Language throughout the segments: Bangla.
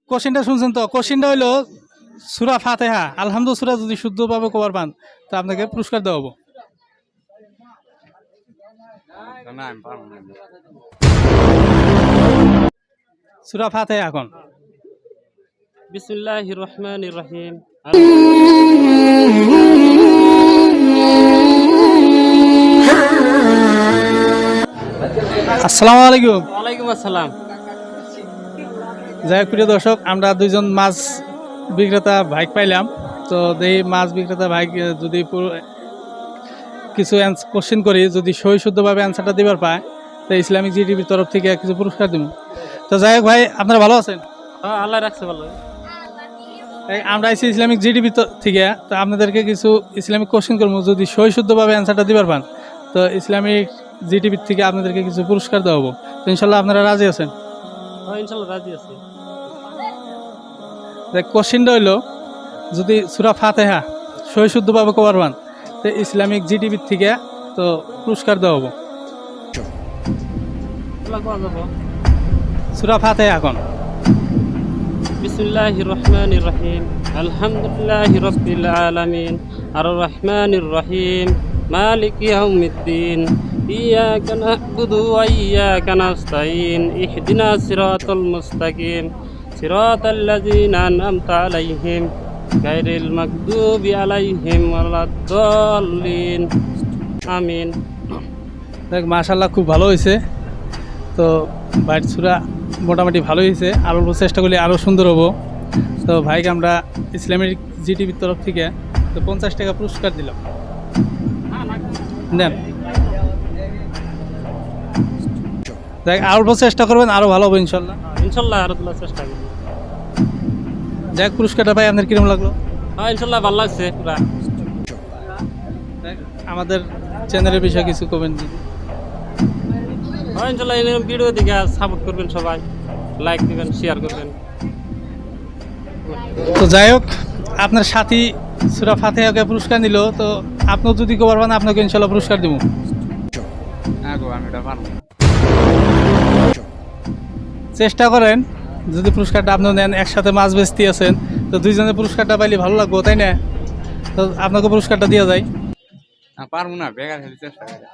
কোশ্চেনটা শুনছেন তো? কোশ্চেনটা হইলো সূরা ফাতিহা আলহামদু সূরা যদি শুদ্ধভাবে কবার পান তো আপনাকে পুরস্কার দেওয়া হবো। সূরা ফাতিহা এখন। বিসমিল্লাহির রহমানির রহিম। আসসালামু আলাইকুম। ওয়ালাইকুম আসসালাম। যাই হোক প্রিয় দর্শক, আমরা দুইজন মাছ বিক্রেতা ভাই পাইলাম। তো এই মাছ বিক্রেতা ভাই যদি কিছু কোশ্চেন করি, যদি সহি শুদ্ধভাবে অ্যান্সারটা দিবার পায় তো ইসলামিক জিটিভির তরফ থেকে কিছু পুরস্কার দিব। তো যাই হোক ভাই, আপনারা ভালো আছেন? হ্যাঁ, আল্লাহ রাখছে ভালো। আমরা আইসি ইসলামিক জিটিভি থেকে, তো আপনাদেরকে কিছু ইসলামিক কোশ্চেন করবো, যদি সহি শুদ্ধভাবে অ্যান্সারটা দিবার পান তো ইসলামিক জিটিভির থেকে আপনাদেরকে কিছু পুরস্কার দেওয়া হবো। তো ইনশাল্লাহ আপনারা রাজি আছেন? হ্যাঁ, ইনশাআল্লাহ রাজি আছি। কোশ্চেনটা হইলো, যদি সূরা ফাতিহা সহি শুদ্ধভাবে কবার পান তো ইসলামিক জিটিভির থেকে তো পুরস্কার দেওয়া হবো। আল্লাহ কোয়া যাব। সূরা ফাতিহা এখন। বিসমিল্লাহির রহমানির রহিম। আলহামদুলিল্লাহি রাব্বিল আলামিন আর রহমানির রহিম মালিকি ইয়াউমিদ্দিন ইয়াকা না'বুদু ওয়া ইয়াকা নাস্তাইন ইহদিনাস সিরাতাল মুস্তাকিম সিরাতাল্লাযীনা আন'আমতা আলাইহিম গায়রিল মাগদুবি আলাইহিম ওয়ালাদ-দাল্লিন। আমিন। দেখ মাশাআল্লাহ, খুব ভালো হয়েছে। তো বাইট সূরা মোটামুটি ভালো হয়েছে, আরও চেষ্টা করলে আরও সুন্দর হবো। তো ভাইকে আমরা ইসলামিক জিটিভির তরফ থেকে তো 50 টাকা পুরস্কার দিলাম। নেন, দেখ আরও চেষ্টা করবেন, আরও ভালো হবে ইনশাল্লাহ। ইনশাআল্লাহ আরো তোলার চেষ্টা করব। দেখ পুরস্কারটা ভাই আপনার কিরকম লাগলো? হ্যাঁ, ইনশাআল্লাহ ভালো লাগছে পুরা। দেখ, আমাদের চ্যানেলের বিষয়ে কিছু করবেন যদি। হ্যাঁ, ইনশাআল্লাহ এরকম ভিডিও দিকে সাপোর্ট করবেন, সবাই লাইক দিবেন, শেয়ার করবেন। তো যাই হোক, আপনার সাথী সূরা ফাতিহাকে পুরস্কার নিল, তো আপনিও যদি কবার পান আপনাকে ইনশাল্লাহ পুরস্কার দিব। চেষ্টা করেন যদি পুরস্কারটা আপনিও নেন, একসাথে মাছ বেচতে আছেন তো দুইজনের পুরস্কারটা পাইলে ভালো লাগবো, তাই না? তো আপনাকে পুরস্কারটা দেওয়া যায়। পারবো না, বেকার হলে চেষ্টা করে।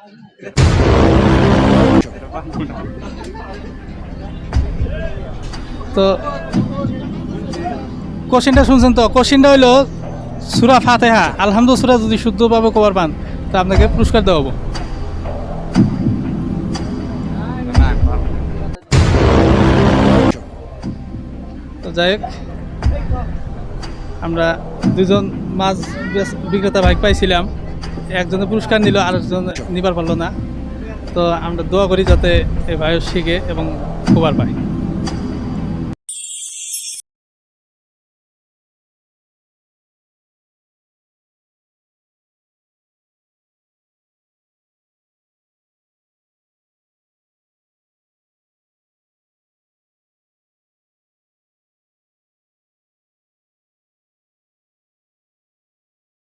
তো কোশ্চেনটা শুনছেন তো? কোশ্চেনটা হইলো সূরা ফাতিহা আলহামদু সূরা যদি শুদ্ধভাবে কবার পান তো আপনাকে পুরস্কার দেওয়া হবো। না, পারবো না। তো যাই হোক, আমরা দুজন মাছ বিক্রেতা ভাই পাইছিলাম, একজনে পুরস্কার নিল, আরেকজন নিবার পারলো না। তো আমরা দোয়া করি যাতে এই ভাইও শিখে এবং খবর পায়।